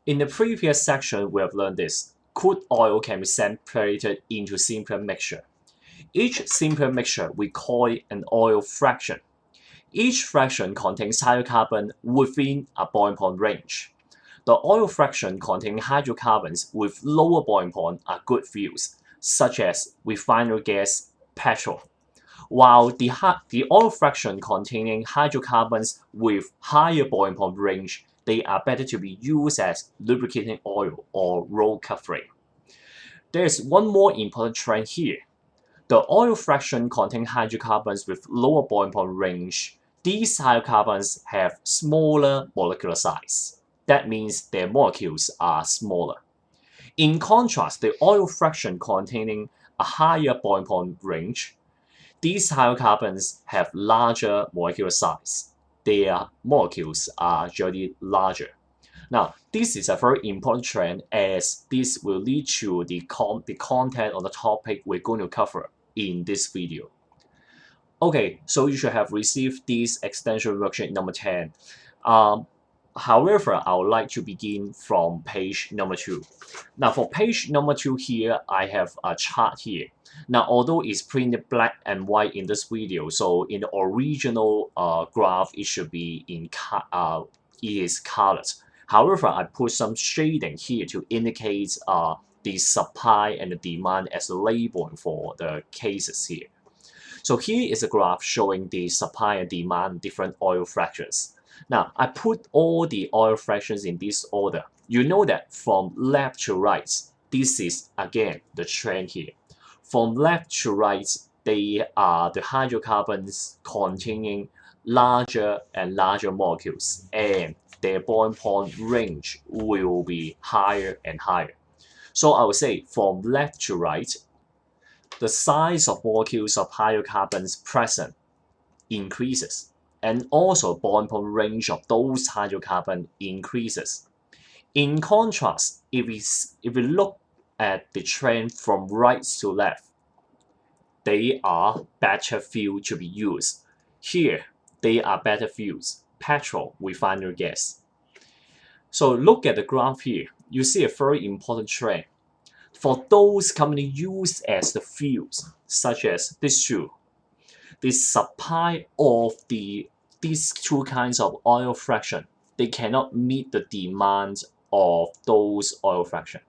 In the previous section, we have learned this. Crude oil can be separated into simple mixture. Each simple mixture we call it an oil fraction. Each fraction contains hydrocarbon within a boiling point range. The oil fraction containing hydrocarbons with lower boiling point are good fuels, such as refinery gas, petrol, while the oil fraction containing hydrocarbons with higher boiling point range, they are better to be used as lubricating oil or road covering. There is one more important trend here. The oil fraction containing hydrocarbons with lower boiling point range, these hydrocarbons have smaller molecular size. That means their molecules are smaller. In contrast, the oil fraction containing a higher boiling point range, these hydrocarbons have larger molecular size. Their molecules are generally larger. Now, this is a very important trend as this will lead to the content on the topic we're going to cover in this video. Okay, so you should have received this extension worksheet number 10. However, I would like to begin from page number 2. Now for page number 2 here, I have a chart here. Now although it's printed black and white in this video, so in the original graph it should be it is colored. However, I put some shading here to indicate the supply and the demand as labeling for the cases here. So here is a graph showing the supply and demand different oil fractions. Now, I put all the oil fractions in this order. You know that from left to right, this is again the trend here. From left to right, they are the hydrocarbons containing larger and larger molecules, and their boiling point range will be higher and higher. So I would say from left to right, the size of molecules of hydrocarbons present increases, and also boiling point range of those hydrocarbons increases. In contrast, if we look at the trend from right to left, they are better fuel to be used. Here, they are better fuels, petrol, refinery gas. So look at the graph here. You see a very important trend. For those commonly used as the fuels, such as these two, the supply of these two kinds of oil fraction, they cannot meet the demand of those oil fraction.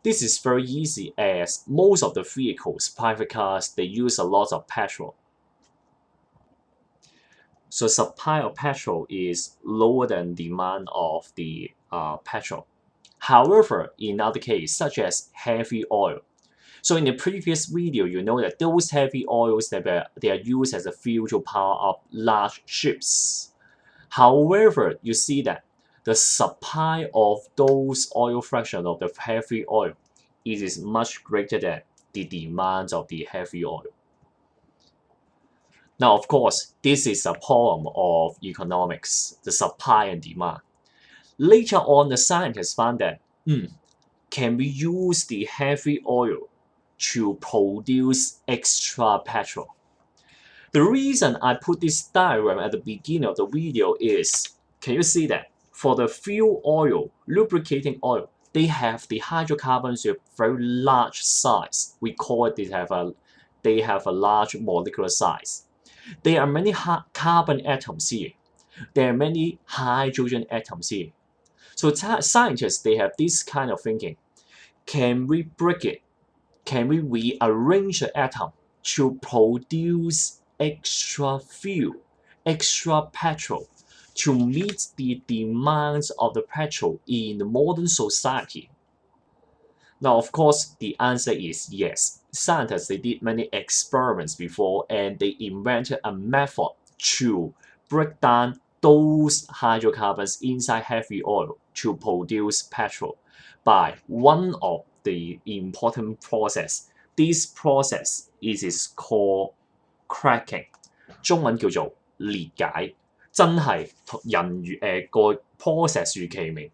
This is very easy as most of the vehicles, private cars, they use a lot of petrol. So supply of petrol is lower than demand of the petrol. However, in other cases, such as heavy oil, so in the previous video, you know that those heavy oils they are used as a fuel to power up large ships. However, you see that the supply of those oil fraction of the heavy oil is much greater than the demand of the heavy oil. Now, of course, this is a problem of economics, the supply and demand. Later on, the scientists found that, can we use the heavy oil to produce extra petrol? The reason I put this diagram at the beginning of the video is, can you see that? For the fuel oil, lubricating oil, they have the hydrocarbons with very large size. We call it they have a large molecular size. There are many carbon atoms here. There are many hydrogen atoms here. So scientists, they have this kind of thinking. Can we break it? Can we rearrange the atom to produce extra fuel, extra petrol, to meet the demands of the petrol in the modern society? Now, of course, the answer is yes. Scientists, they did many experiments before and they invented a method to break down those hydrocarbons inside heavy oil to produce petrol by one of the important process. This process is called cracking， 中文叫做裂解，真係個 process 如其名，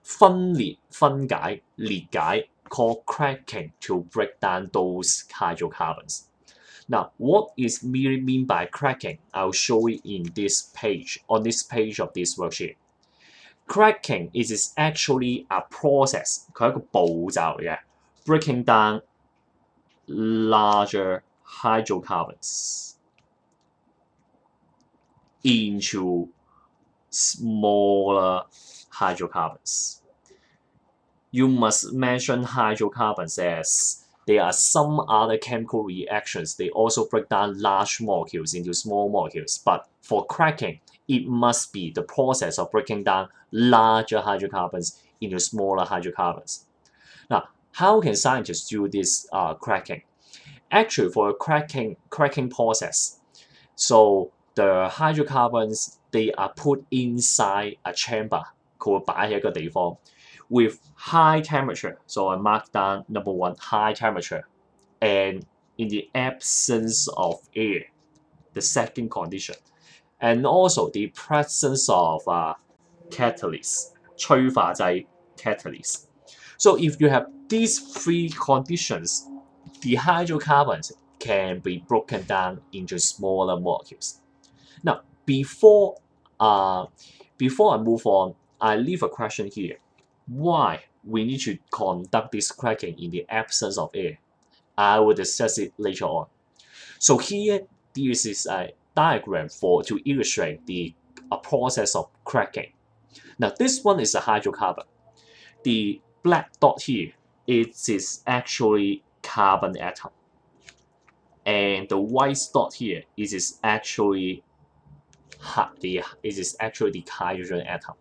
分裂、分解、裂解 called cracking to break down those hydrocarbons. Now, what is really mean by cracking? I'll show it in this page, on this page of this worksheet. cracking is actually a process， 佢係一個步驟嚟嘅 ，breaking down larger hydrocarbons into smaller hydrocarbons. You must mention hydrocarbons as there are some other chemical reactions. They also break down large molecules into small molecules. But for cracking, it must be the process of breaking down larger hydrocarbons into smaller hydrocarbons. Now, how can scientists do this cracking? Actually, for a cracking process, so the hydrocarbons, they are put inside a chamber, 佢會擺喺一個地方 with high temperature. So I mark down number 1, high temperature, and in the absence of air, the second condition, and also the presence of catalyst, 催化劑 catalyst. So if you have these 3 conditions, the hydrocarbons can be broken down into smaller molecules. Now, before I move on, I leave a question here. Why we need to conduct this cracking in the absence of air? I will discuss it later on. So here, this is a diagram to illustrate the process of cracking. Now, this one is a hydrocarbon. The black dot here, it is actually carbon atom. And the white dot here, it is actually the hydrogen atom.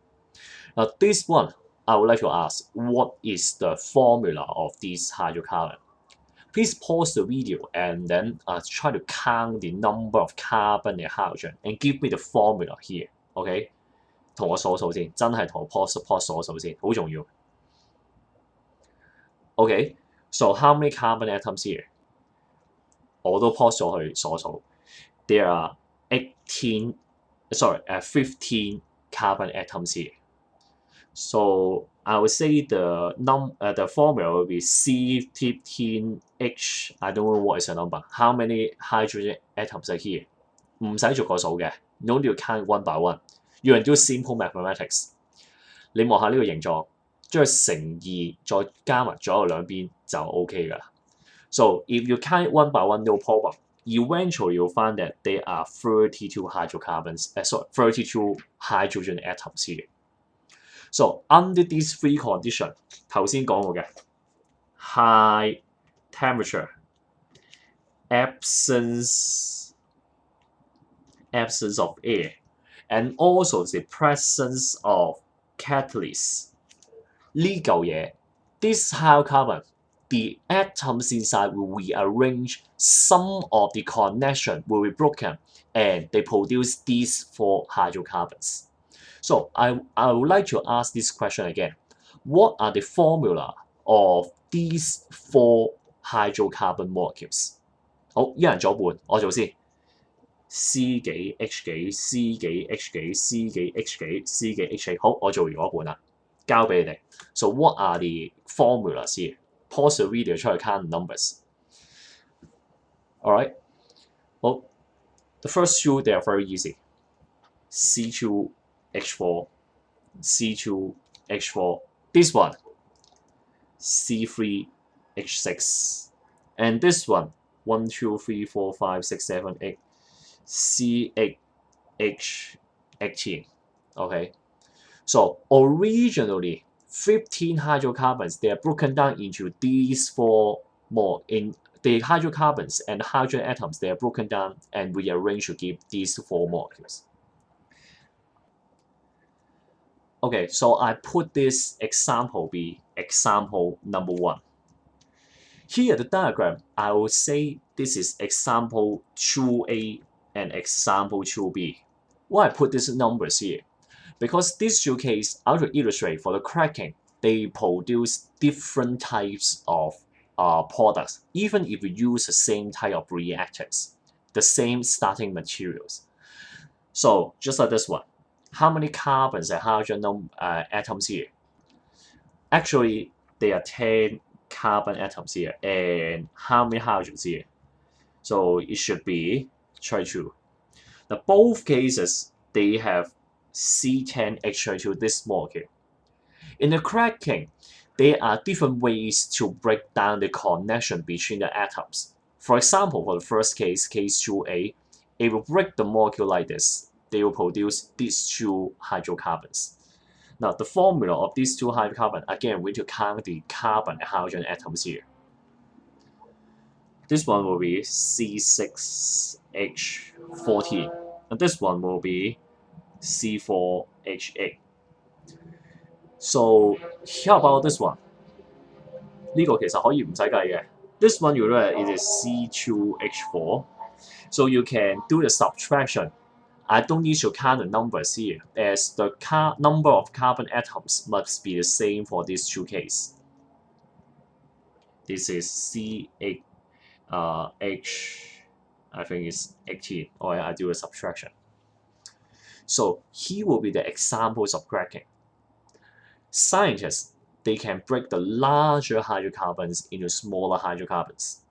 Now this one, I would like to ask, what is the formula of this hydrocarbon? Please pause the video and then try to count the number of carbon and hydrogen and give me the formula here. OK， 同我數數先，真係同我 pause 數數先，好重要。OK， so how many carbon atoms here？ 我都 pause 咗去數數。There are 15 carbon atoms here. So I would say the formula will be C15H. I don't know what is the number. How many hydrogen atoms are here? 唔使逐個數嘅 ，no need to count one by one. You can do simple mathematics. 你望下呢個形狀，將佢乘2，再加埋左右兩邊就 OK 㗎啦。So if you count one by one, no problem. Eventually, you'll find that there are 32 hydrogen atoms here. So under these 3 conditions, 頭先講過嘅 high temperature, absence of air, and also the presence of catalyst. 呢嚿嘢 this hydrocarbon, the atoms inside will rearrange, some of the connection will be broken, and they produce these 4 hydrocarbons. So I would like to ask this question again. What are the formula of these 4 hydrocarbon molecules? 好，一人做一半，我做先。C 幾 H 幾 C 幾 H 幾 C 幾 H 幾 C 幾 H 幾，好，我做完嗰半啦，交俾你哋。So what are the formulas here? Pause the video, try to count the numbers. All right. Well, the first 2 they are very easy. C2H4, C2H4. This one, C3H6, and this one, 1, 2, 3, 4, 5, 6, 7, 8, C8H18. Okay. So originally, 15 hydrocarbons, they are broken down into these 4 more. In the hydrocarbons and hydrogen atoms, they are broken down and rearranged to give these 4 molecules. Okay, so I put this example be example number 1. Here, the diagram, I will say this is example 2A and example 2B. Why I put these numbers here? Because these 2 cases, I will illustrate for the cracking, they produce different types of products, even if you use the same type of reactors, the same starting materials. So just like this one, how many carbons and hydrogen atoms here? Actually, there are 10 carbon atoms here, and how many hydrogens here? So it should be 32. Now both cases, they have C10H32, this molecule. In the cracking, there are different ways to break down the connection between the atoms. For example, for the first case, case 2A, it will break the molecule like this. They will produce these two hydrocarbons. Now, the formula of these two hydrocarbons, again, we need to count the carbon and hydrogen atoms here. This one will be C6H14, and this one will be C4H8. So, how about this one? 呢個其實可以唔使計嘅。This one you know it is C2H4. So you can do the subtraction. I don't need to count the numbers here, as the number of carbon atoms must be the same for these two cases. This is C8, I think it's 18, or I do a subtraction. So here will be the examples of cracking. Scientists, they can break the larger hydrocarbons into smaller hydrocarbons.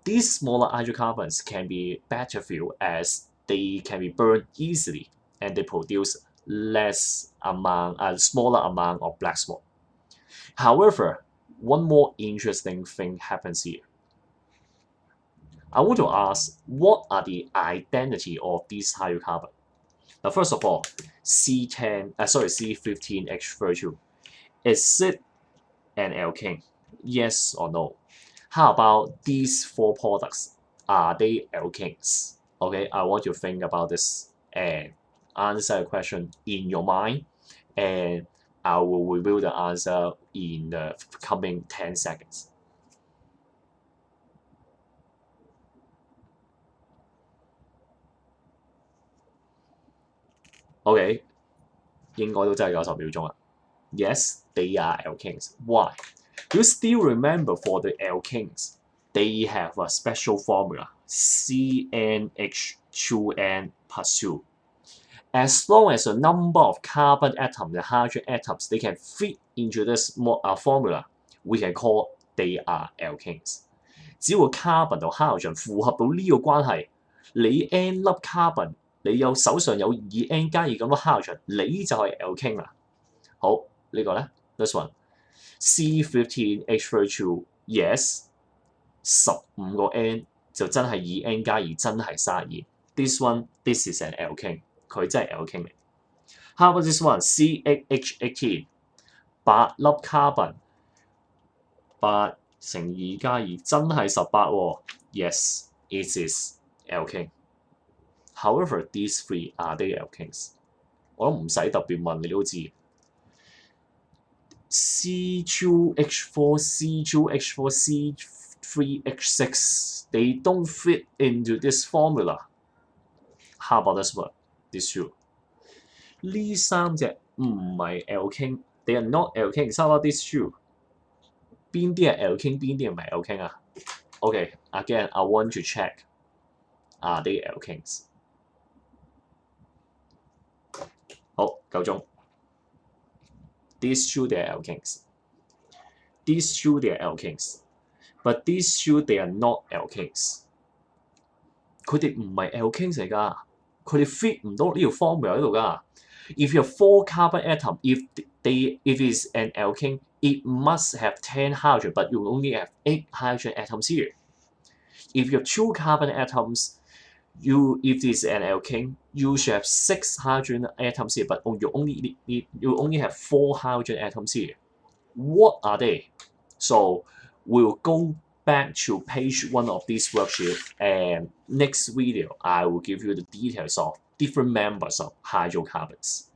These smaller hydrocarbons can be battlefield as they can be burned easily and they produce smaller amount of black smoke. However, one more interesting thing happens here. I want to ask, what are the identity of these hydrocarbons? Now, first of all, C15H32. Is it an alkane? Yes or no? How about these four products? Are they alkanes? Okay, I want you to think about this and answer the question in your mind, and I will reveal the answer in the coming 10 seconds. Okay, 應該都真係有10秒鐘啦。Yes, they are alkanes. Why? You still remember for the alkanes, they have a special formula, CnH2n plus 2. As long as the number of carbon atoms and hydrogen atoms they can fit into this formula, we can call they are alkanes. 只要 carbon 同 hydrogen 符合到呢個關係，你 n 粒 carbon， 你手上有2n 加2咁多 hydrogen， 你就係 alkane 啦。好。呢個咧 ，this one C15H32 yes 15個 n 就真係2n 加2真係32。This one this is an alkane， 佢真係 alkane 嚟。How about this one C8H18 8粒 carbon 8乘2加2真係18喎。Yes it is alkane。However these three are they alkanes？ 我都唔使特別問你都知。C2H4, C2H4, C3H6, they don't fit into this formula. How about this one? This two. 呢三隻唔係 alkane, they are not alkane. How about these two? 邊啲係 alkane, 邊啲唔係 alkane 啊 ？Okay, again, I want to check. Are they alkanes? 好，夠鐘。These two they are alkanes. These two they are alkanes. But these two they are not alkanes. 佢哋唔係 alkanes 嚟㗎，佢哋 fit 唔到呢條 formula 喺度㗎。If you have 4 carbon atom, if it's an alkane, it must have 10 hydrogen, but you only have 8 hydrogen atoms here. If you have 2 carbon atoms, if it's an alkane, you should have 6 hydrogen atoms here, but you only have 4 hydrogen atoms here. What are they? So we'll go back to page 1 of this worksheet, and next video I will give you the details of different members of hydrocarbons.